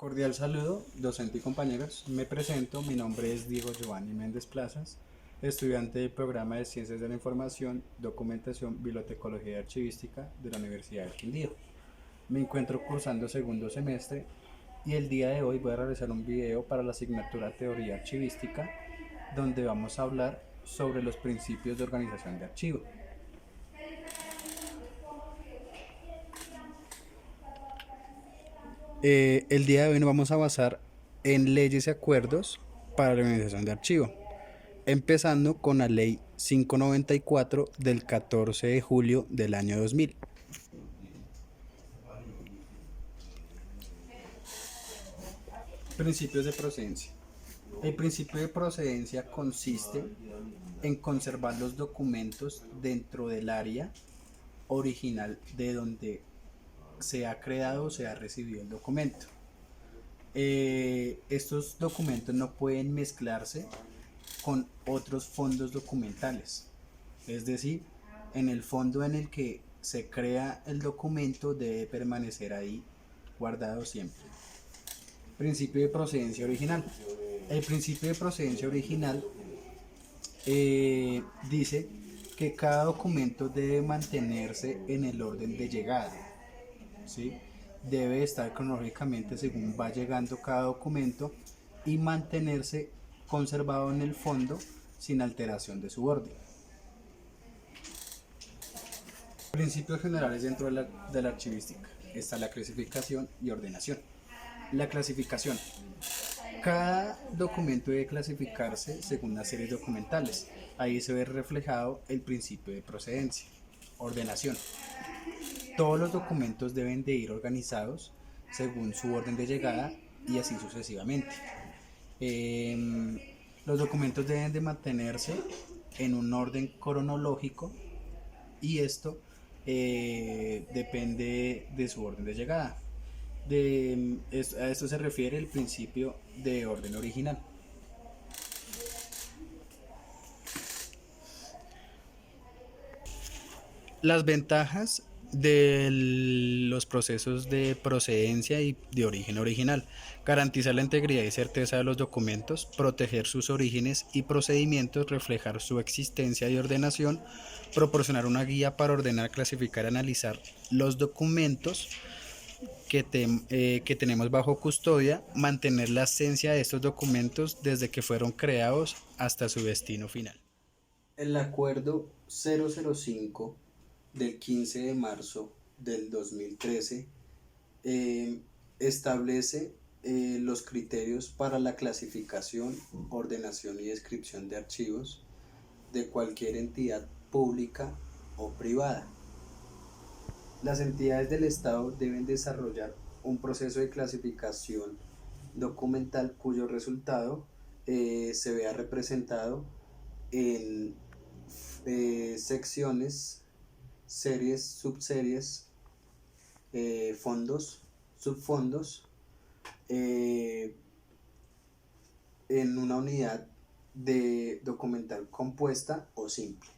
Cordial saludo, docente y compañeros. Me presento, mi nombre es Diego Giovanni Méndez Plazas, estudiante del programa de Ciencias de la Información, Documentación, Bibliotecología y Archivística de la Universidad del Quindío. Me encuentro cursando segundo semestre y el día de hoy voy a realizar un video para la asignatura Teoría Archivística, donde vamos a hablar sobre los principios de organización de archivo. El día de hoy nos vamos a basar en leyes y acuerdos para la organización de archivo, empezando con la ley 594 del 14 de julio del año 2000. Principios de procedencia. El principio de procedencia consiste en conservar los documentos dentro del área original de donde se ha creado o se ha recibido el documento. Estos documentos no pueden mezclarse con otros fondos documentales. Es decir, en el fondo en el que se crea el documento debe permanecer ahí guardado siempre. Principio de procedencia original. El principio de procedencia original dice que cada documento debe mantenerse en el orden de llegada, ¿sí? Debe estar cronológicamente según va llegando cada documento y mantenerse conservado en el fondo sin alteración de su orden. Principios generales dentro de la archivística. Está la clasificación y ordenación. La clasificación. Cada documento debe clasificarse según las series documentales. Ahí se ve reflejado el principio de procedencia. Ordenación. Todos los documentos deben de ir organizados según su orden de llegada y así sucesivamente. Los documentos deben de mantenerse en un orden cronológico y esto depende de su orden de llegada. A esto se refiere el principio de orden original. Las ventajas de los procesos de procedencia y de origen original: garantizar la integridad y certeza de los documentos, proteger sus orígenes y procedimientos, reflejar su existencia y ordenación, proporcionar una guía para ordenar, clasificar y analizar los documentos que tenemos bajo custodia, mantener la esencia de estos documentos desde que fueron creados hasta su destino final. El acuerdo 005 del 15 de marzo del 2013 establece los criterios para la clasificación, ordenación y descripción de archivos de cualquier entidad pública o privada. Las entidades del Estado deben desarrollar un proceso de clasificación documental cuyo resultado se vea representado en secciones, series, subseries, fondos, subfondos, en una unidad de documental compuesta o simple.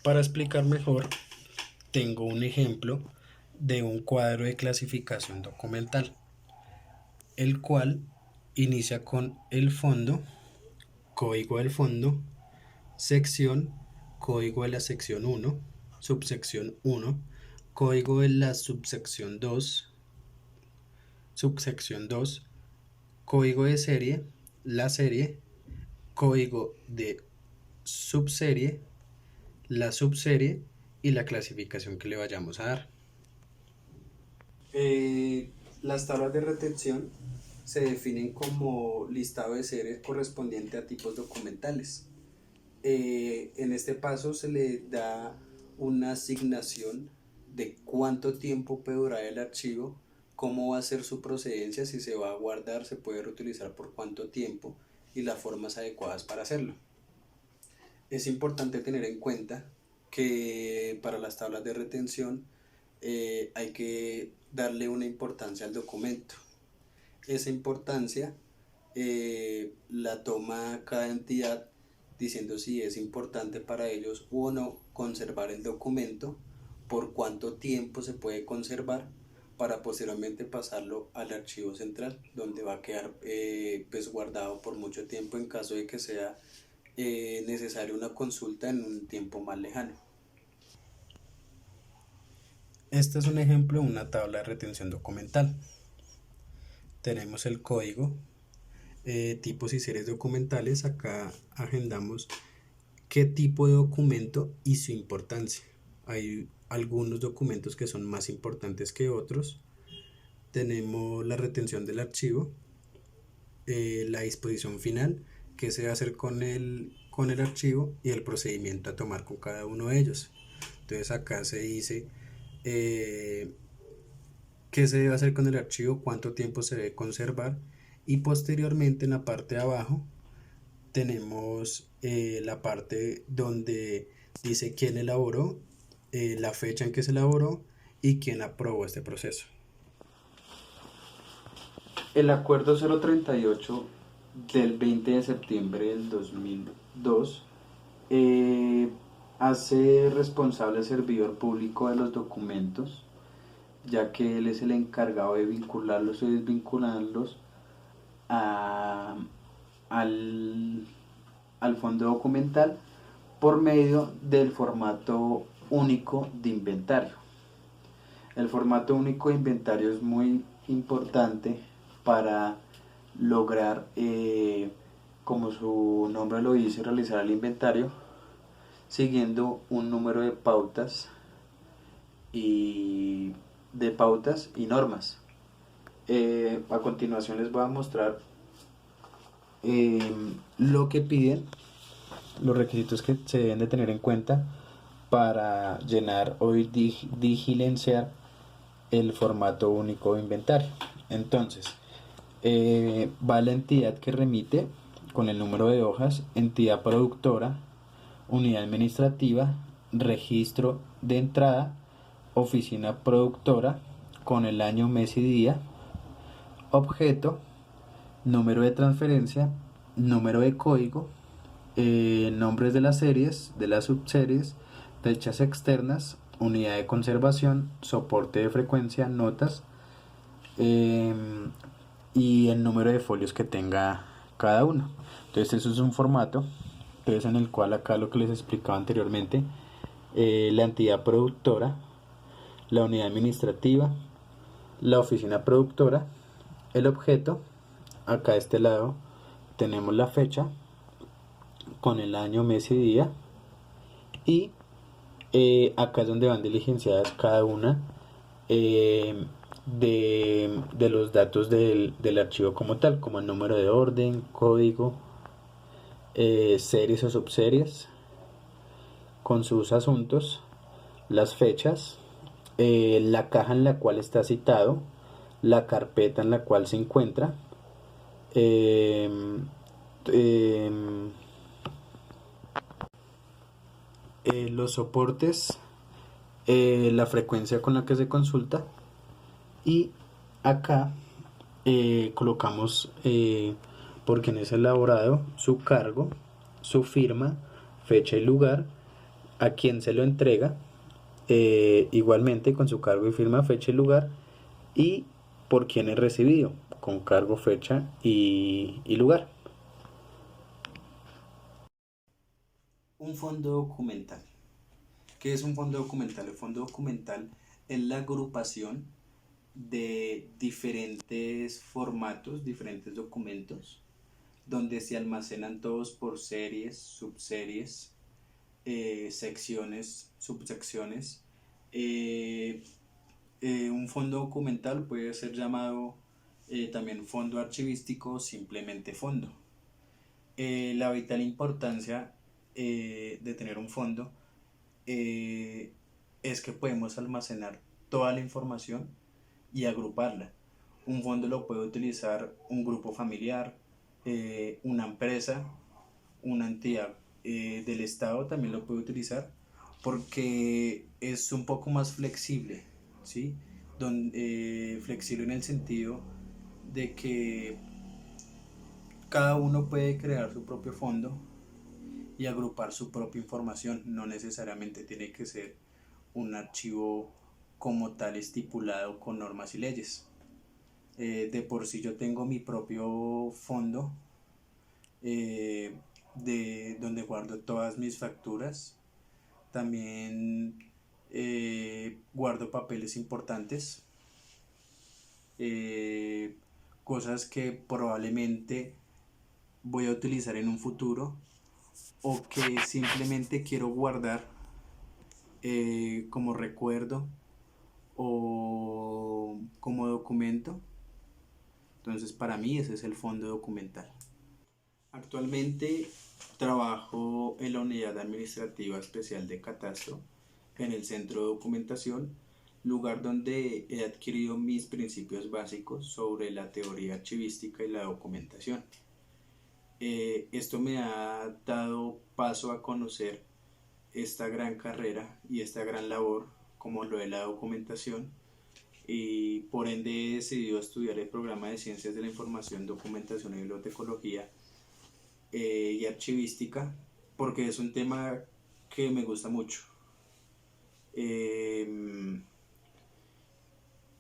Para explicar mejor, tengo un ejemplo de un cuadro de clasificación documental, el cual inicia con el fondo, código del fondo, sección, código de la sección 1, subsección 1, código de la subsección 2, subsección 2, código de serie, la serie, código de subserie, la subserie y la clasificación que le vayamos a dar. Las tablas de retención se definen como listado de series correspondiente a tipos documentales. En este paso se le da una asignación de cuánto tiempo puede durar el archivo, cómo va a ser su procedencia, si se va a guardar, se puede reutilizar por cuánto tiempo y las formas adecuadas para hacerlo. Es importante tener en cuenta que para las tablas de retención hay que darle una importancia al documento. Esa importancia la toma cada entidad diciendo si es importante para ellos o no conservar el documento, por cuánto tiempo se puede conservar, para posteriormente pasarlo al archivo central, donde va a quedar pues guardado por mucho tiempo en caso de que sea necesaria una consulta en un tiempo más lejano. Este es un ejemplo de una tabla de retención documental. Tenemos el código, tipos y series documentales. Acá agendamos qué tipo de documento y su importancia. Hay algunos documentos que son más importantes que otros. Tenemos la retención del archivo, la disposición final, qué se va a hacer con el archivo y el procedimiento a tomar con cada uno de ellos. Entonces acá se dice qué se debe hacer con el archivo, cuánto tiempo se debe conservar, y posteriormente en la parte de abajo tenemos la parte donde dice quién elaboró, la fecha en que se elaboró y quién aprobó este proceso. El acuerdo 038 del 20 de septiembre del 2002 hace responsable al servidor público de los documentos, ya que él es el encargado de vincularlos y desvincularlos a, al, al fondo documental por medio del formato único de inventario. El formato único de inventario es muy importante para lograr, como su nombre lo dice, realizar el inventario siguiendo un número y de pautas y normas. A continuación les voy a mostrar lo que piden, los requisitos que se deben de tener en cuenta para llenar o diligenciar el formato único de inventario. Entonces, va la entidad que remite con el número de hojas, entidad productora, unidad administrativa, registro de entrada, oficina productora con el año, mes y día, objeto, número de transferencia, número de código, nombres de las series, de las subseries, fechas externas, unidad de conservación, soporte de frecuencia, notas, y el número de folios que tenga cada uno. Entonces eso es un formato, entonces, en el cual acá lo que les explicaba anteriormente, la entidad productora, la unidad administrativa, la oficina productora, el objeto, acá a este lado tenemos la fecha con el año, mes y día, y acá es donde van diligenciadas cada una de los datos del archivo como tal, como el número de orden, código, series o subseries, con sus asuntos, las fechas, la caja en la cual está citado, la carpeta en la cual se encuentra, eh, eh, los soportes, la frecuencia con la que se consulta, y acá colocamos por quien es elaborado, su cargo, su firma, fecha y lugar, a quien se lo entrega, igualmente con su cargo y firma, fecha y lugar, y por quien es recibido, con cargo, fecha y lugar. Un fondo documental. ¿Qué es un fondo documental? El fondo documental es la agrupación de diferentes formatos, diferentes documentos, donde se almacenan todos por series, subseries, secciones, subsecciones. Un fondo documental puede ser llamado también fondo archivístico o simplemente fondo. La vital importancia de tener un fondo es que podemos almacenar toda la información y agruparla. Un fondo lo puede utilizar un grupo familiar, una empresa, una entidad del Estado también lo puede utilizar, porque es un poco más flexible, ¿sí? Flexible en el sentido de que cada uno puede crear su propio fondo y agrupar su propia información. No necesariamente tiene que ser un archivo como tal estipulado con normas y leyes. De por sí yo tengo mi propio fondo de donde guardo todas mis facturas. También guardo papeles importantes, eh, cosas que probablemente voy a utilizar en un futuro o que simplemente quiero guardar como recuerdo o como documento. Entonces para mí ese es el fondo documental. Actualmente trabajo en la Unidad Administrativa Especial de Catastro, en el Centro de Documentación, lugar donde he adquirido mis principios básicos sobre la teoría archivística y la documentación. Esto me ha dado paso a conocer esta gran carrera y esta gran labor como lo de la documentación, y por ende he decidido estudiar el programa de Ciencias de la Información, Documentación y Bibliotecología y Archivística, porque es un tema que me gusta mucho.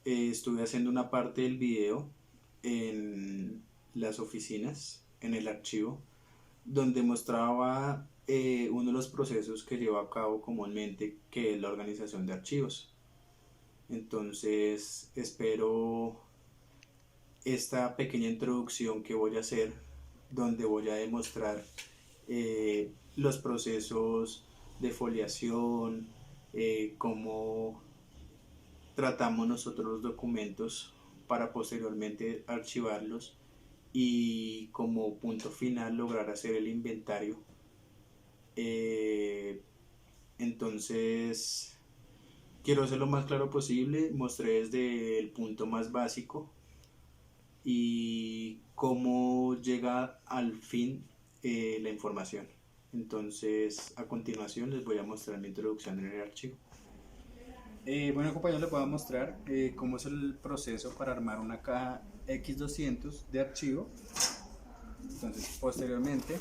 Estuve haciendo una parte del video en las oficinas, en el archivo, donde mostraba uno de los procesos que lleva a cabo comúnmente, que es la organización de archivos. Entonces espero esta pequeña introducción que voy a hacer, donde voy a demostrar los procesos de foliación, cómo tratamos nosotros los documentos para posteriormente archivarlos y como punto final lograr hacer el inventario. Entonces quiero ser lo más claro posible, mostré desde el punto más básico y cómo llega al fin la información. Entonces a continuación les voy a mostrar mi introducción en el archivo. Bueno, compañeros, les voy a mostrar cómo es el proceso para armar una caja X200 de archivo. Entonces posteriormente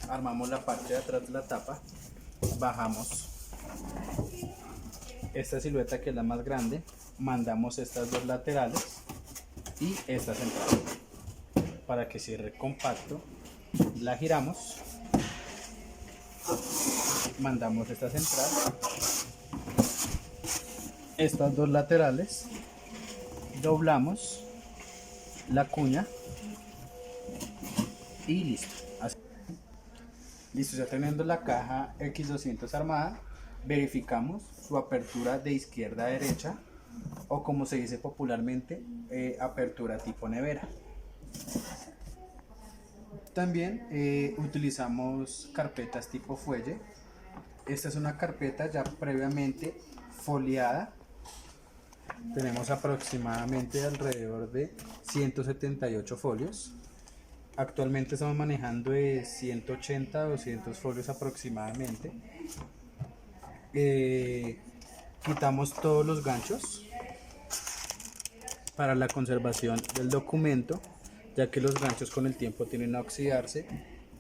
armamos la parte de atrás de la tapa, bajamos esta silueta que es la más grande, mandamos estas dos laterales y esta central para que cierre compacto, la giramos, mandamos esta central, estas dos laterales, doblamos la cuña y listo. Así. Listo, ya teniendo la caja X200 armada, verificamos su apertura de izquierda a derecha, o como se dice popularmente, apertura tipo nevera. También utilizamos carpetas tipo fuelle. Esta es una carpeta ya previamente foliada. Tenemos aproximadamente alrededor de 178 folios. Actualmente estamos manejando de 180 a 200 folios aproximadamente. Quitamos todos los ganchos para la conservación del documento, ya que los ganchos con el tiempo tienden a oxidarse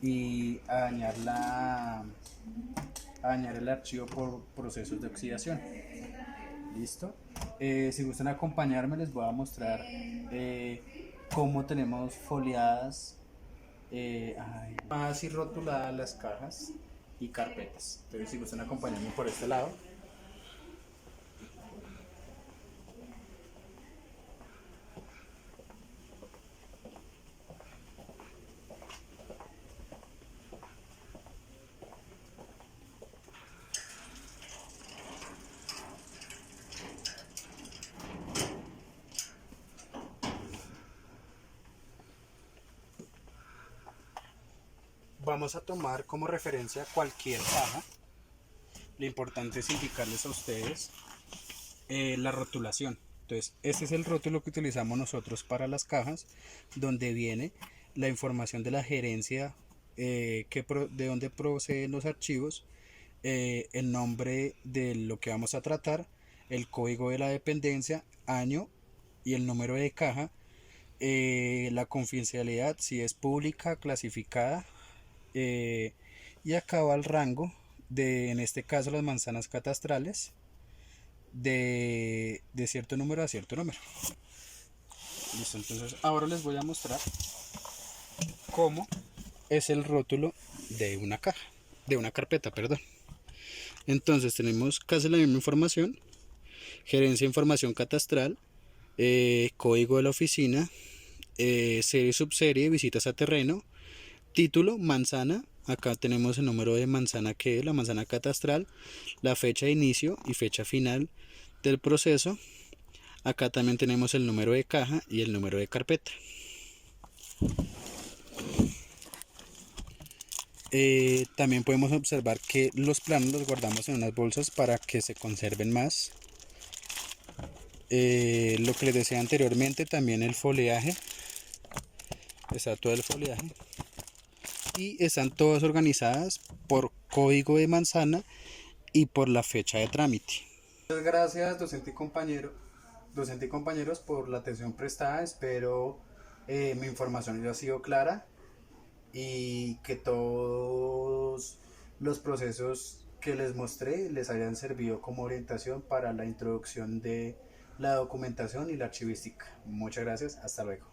y a dañar el archivo por procesos de oxidación. Listo. Si gustan acompañarme, les voy a mostrar cómo tenemos foliadas más y rotuladas las cajas y carpetas. Entonces, si gustan acompañarme por este lado. Vamos a tomar como referencia cualquier caja. Lo importante es indicarles a ustedes la rotulación. Entonces, este es el rótulo que utilizamos nosotros para las cajas, donde viene la información de la gerencia, de dónde proceden los archivos, el nombre de lo que vamos a tratar, el código de la dependencia, año y el número de caja, la confidencialidad, si es pública, clasificada, y acá va el rango en este caso las manzanas catastrales, de cierto número a cierto número. Listo, entonces ahora les voy a mostrar cómo es el rótulo de una caja, de una carpeta, perdón. Entonces tenemos casi la misma información: gerencia de información catastral, código de la oficina, serie y subserie, visitas a terreno, título, manzana. Acá tenemos el número de manzana, que es la manzana catastral, la fecha de inicio y fecha final del proceso. Acá también tenemos el número de caja y el número de carpeta. También podemos observar que los planos los guardamos en unas bolsas para que se conserven más. Lo que les decía anteriormente, también el foliaje, está todo el foliaje, y están todas organizadas por código de manzana y por la fecha de trámite. Muchas gracias, docente y compañeros, por la atención prestada. Espero mi información haya sido clara y que todos los procesos que les mostré les hayan servido como orientación para la introducción de la documentación y la archivística. Muchas gracias, hasta luego.